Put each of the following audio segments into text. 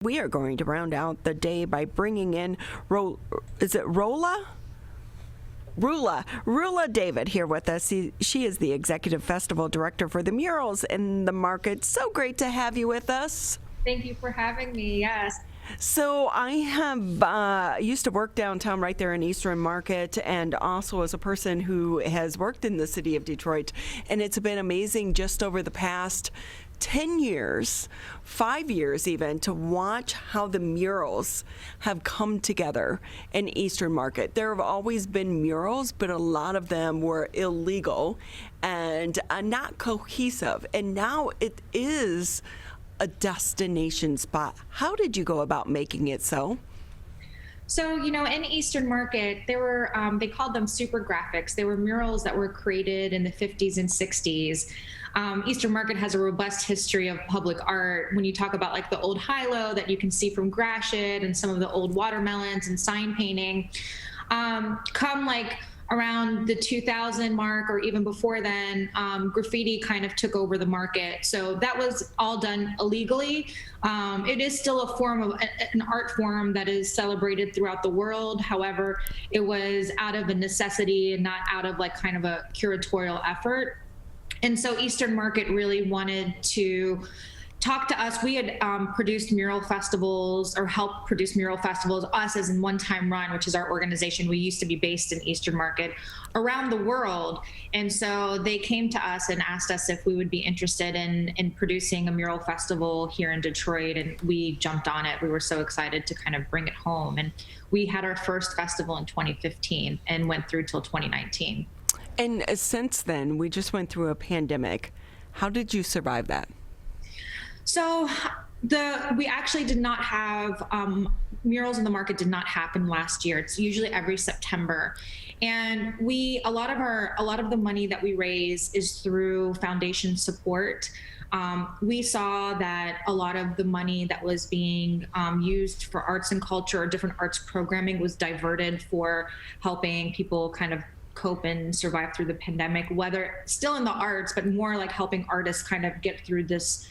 We are going to round out the day by bringing in, is it Roula? Roula David here with us. She is the Executive Festival Director for the Murals in the Market. So great to have you with us. Thank you for having me, yes. So I have used to work downtown right there in Eastern Market, and also as a person who has worked in the city of Detroit. And it's been amazing just over the past 10 years, 5 years even, to watch how the murals have come together in Eastern Market. There have always been murals, but a lot of them were illegal and not cohesive. And now it is a destination spot. How did you go about making it so? So, in Eastern Market, there were, they called them super graphics. They were murals that were created in the 50s and 60s. Eastern Market has a robust history of public art. When you talk about like the old high-low that you can see from Gratiot and some of the old watermelons and sign painting, come like around the 2000 mark or even before then, graffiti kind of took over the market. So that was all done illegally. It is still a form of an art form that is celebrated throughout the world. However, it was out of a necessity and not out of like kind of a curatorial effort. And so Eastern Market really wanted to talk to us. We had produced mural festivals or helped produce mural festivals, us as in One Time Run, which is our organization. We used to be based in Eastern Market around the world. And so they came to us and asked us if we would be interested in producing a mural festival here in Detroit. And we jumped on it. We were so excited to kind of bring it home. And we had our first festival in 2015 and went through till 2019. And since then, we just went through a pandemic. How did you survive that? So we actually did not have murals in the market did not happen last year. It's usually every September. And a lot of the money that we raise is through foundation support. We saw that a lot of the money that was being used for arts and culture or different arts programming was diverted for helping people kind of cope and survive through the pandemic, whether still in the arts, but more like helping artists kind of get through this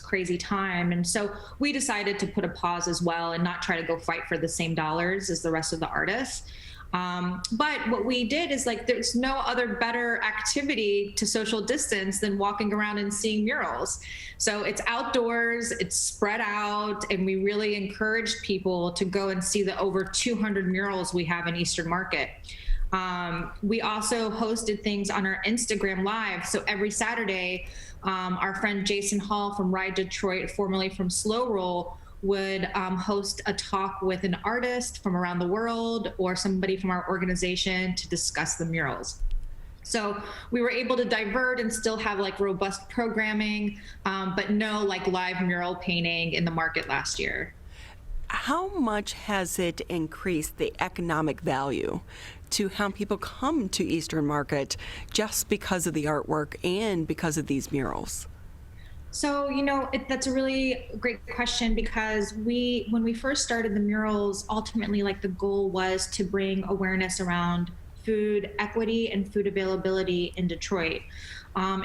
crazy time. And so we decided to put a pause as well and not try to go fight for the same dollars as the rest of the artists. But what we did is like, there's no other better activity to social distance than walking around and seeing murals. So it's outdoors, it's spread out, and we really encouraged people to go and see the over 200 murals we have in Eastern Market. We also hosted things on our Instagram Live. So every Saturday, our friend Jason Hall from Ride Detroit, formerly from Slow Roll, would host a talk with an artist from around the world or somebody from our organization to discuss the murals. So we were able to divert and still have like robust programming, but no like live mural painting in the market last year. How much has it increased the economic value to how people come to Eastern Market just because of the artwork and because of these murals? So, that's a really great question because when we first started the murals, ultimately, like the goal was to bring awareness around food equity and food availability in Detroit.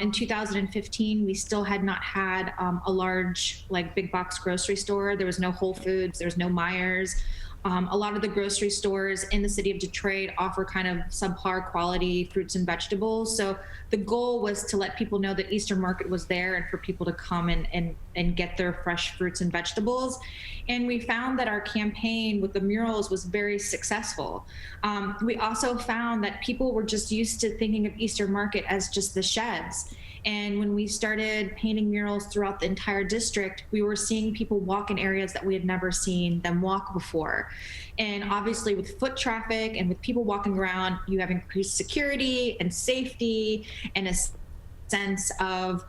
In 2015, we still had not had a large, like big box grocery store. There was no Whole Foods, there was no Myers. A lot of the grocery stores in the city of Detroit offer kind of subpar quality fruits and vegetables. So the goal was to let people know that Eastern Market was there and for people to come and get their fresh fruits and vegetables. And we found that our campaign with the murals was very successful. We also found that people were just used to thinking of Eastern Market as just the sheds. And when we started painting murals throughout the entire district, we were seeing people walk in areas that we had never seen them walk before. And obviously with foot traffic and with people walking around, you have increased security and safety and a sense of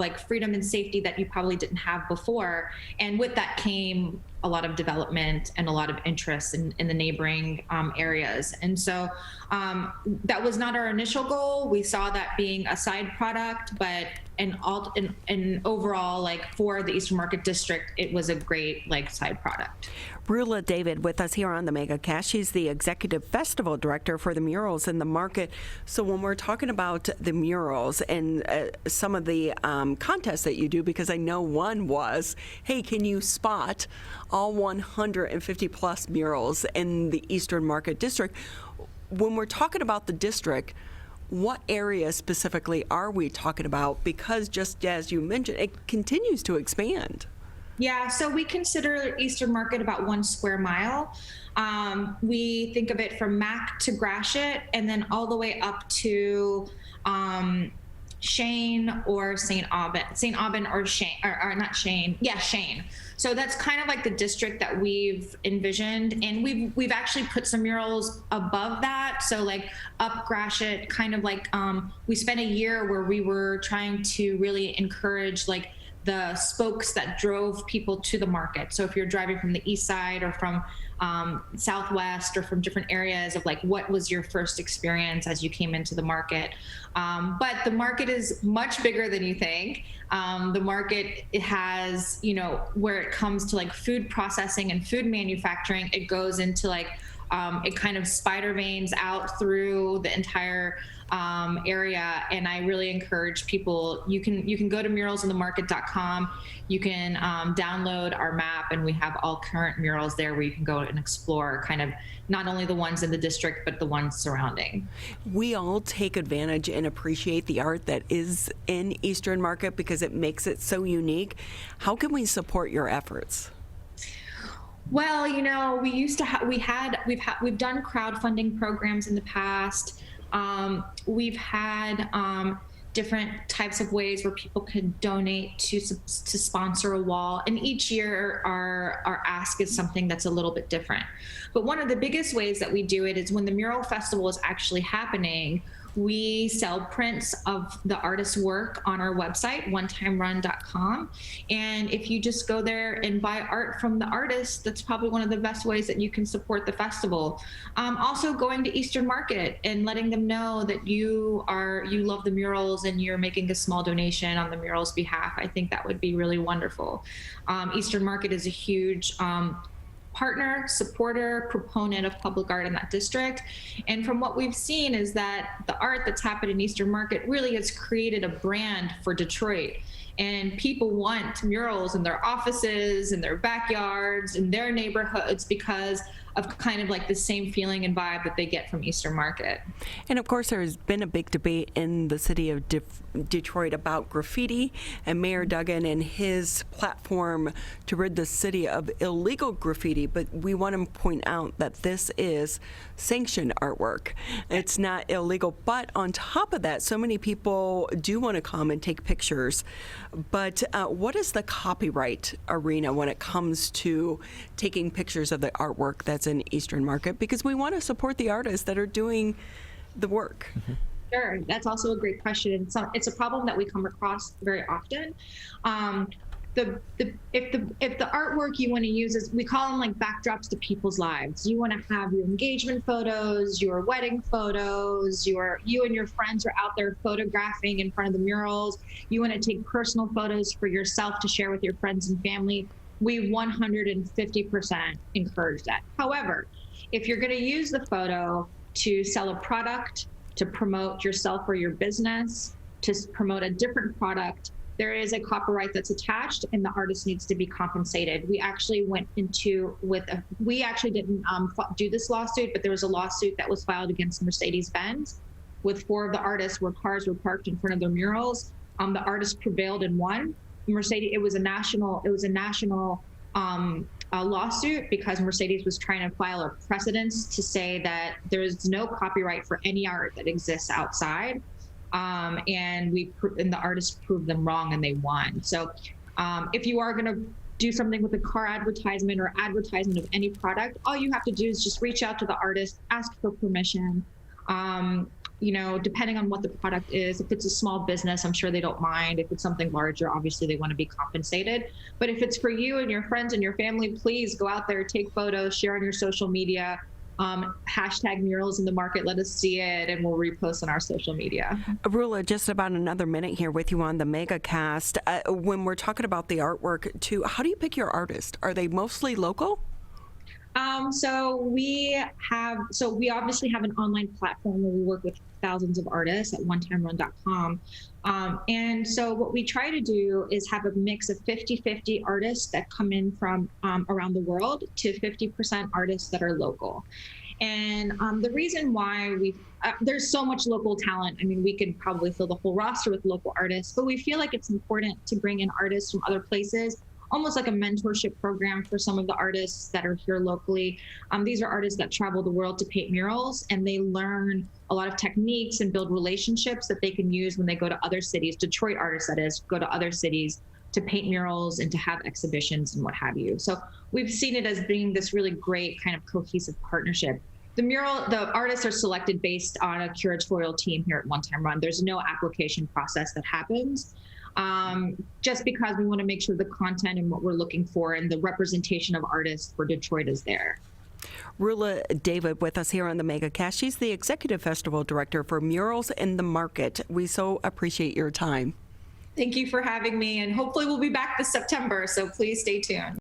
like freedom and safety that you probably didn't have before. And with that came a lot of development and a lot of interest in the neighboring areas. And so that was not our initial goal. We saw that being a side product, but and overall, like for the Eastern Market District, it was a great like side product. Roula David with us here on the MegaCast. She's the executive festival director for the murals in the market. So when we're talking about the murals and some of the contests that you do, because I know one was, hey, can you spot all 150 plus murals in the Eastern Market District? When we're talking about the district, what area specifically are we talking about? Because just as you mentioned, it continues to expand. Yeah, so we consider Eastern Market about 1 square mile. We think of it from Mac to Gratiot and then all the way up to Shane or St. Aubin or Shane, or not Shane. Yeah, Shane. So that's kind of like the district that we've envisioned, and we've actually put some murals above that. So like up Gratiot, kind of like we spent a year where we were trying to really encourage like the spokes that drove people to the market. So if you're driving from the east side or from Southwest or from different areas of like, what was your first experience as you came into the market? But the market is much bigger than you think. The market, it has, you know, where it comes to like food processing and food manufacturing, it goes into like, it kind of spider veins out through the entire area. And I really encourage people, you can go to muralsinthemarket.com. You can download our map, and we have all current murals there where you can go and explore kind of not only the ones in the district, but the ones surrounding. We all take advantage and appreciate the art that is in Eastern Market because it makes it so unique. How can we support your efforts? Well, you know, we used to we've done crowdfunding programs in the past. We've had different types of ways where people could donate to sponsor a wall, and each year our ask is something that's a little bit different. But one of the biggest ways that we do it is when the Mural Festival is actually happening, we sell prints of the artist's work on our website, onetimerun.com. And if you just go there and buy art from the artist, that's probably one of the best ways that you can support the festival. Also going to Eastern Market and letting them know that you love the murals and you're making a small donation on the murals' behalf. I think that would be really wonderful. Eastern Market is a huge partner, supporter, proponent of public art in that district. And from what we've seen is that the art that's happened in Eastern Market really has created a brand for Detroit. And people want murals in their offices, in their backyards, in their neighborhoods because of kind of like the same feeling and vibe that they get from Eastern Market. And of course, there's been a big debate in the city of Detroit about graffiti, and Mayor Duggan and his platform to rid the city of illegal graffiti. But we want to point out that this is sanctioned artwork. It's not illegal. But on top of that, so many people do want to come and take pictures. But what is the copyright arena when it comes to taking pictures of the artwork that's in Eastern Market? Because we want to support the artists that are doing the work. Mm-hmm. Sure, that's also a great question. It's a problem that we come across very often. If the artwork you want to use is, we call them like backdrops to people's lives. You want to have your engagement photos, your wedding photos, you and your friends are out there photographing in front of the murals. You want to take personal photos for yourself to share with your friends and family. We 150% encourage that. However, if you're going to use the photo to sell a product, to promote yourself or your business, to promote a different product, there is a copyright that's attached and the artist needs to be compensated. We actually we actually didn't do this lawsuit, but there was a lawsuit that was filed against Mercedes-Benz with 4 of the artists where cars were parked in front of their murals. The artist prevailed and won. It was a national lawsuit because Mercedes was trying to file a precedence to say that there is no copyright for any art that exists outside. And the artists proved them wrong and they won. So if you are going to do something with a car advertisement or advertisement of any product, all you have to do is just reach out to the artist, ask for permission. Depending on what the product is, if it's a small business, I'm sure they don't mind. If it's something larger, obviously they want to be compensated. But if it's for you and your friends and your family, please go out there, take photos, share on your social media. hashtag murals in the market, let us see it, and we'll repost on our social media. Roula, just about another minute here with you on the MegaCast. When we're talking about the artwork too, how do you pick your artist? Are they mostly local? So we obviously have an online platform where we work with thousands of artists at onetimerun.com. And so what we try to do is have a mix of 50-50 artists that come in from around the world to 50% artists that are local. And the reason why there's so much local talent. I mean, we could probably fill the whole roster with local artists, but we feel like it's important to bring in artists from other places, almost like a mentorship program for some of the artists that are here locally. These are artists that travel the world to paint murals, and they learn a lot of techniques and build relationships that they can use when they go to other cities, Detroit artists, that is, go to other cities to paint murals and to have exhibitions and what have you. So we've seen it as being this really great kind of cohesive partnership. The artists are selected based on a curatorial team here at One Time Run. There's no application process that happens. Just because we want to make sure the content and what we're looking for and the representation of artists for Detroit is there. Roula David with us here on the MegaCast. She's the Executive Festival Director for Murals in the Market. We so appreciate your time. Thank you for having me, and hopefully we'll be back this September, so please stay tuned.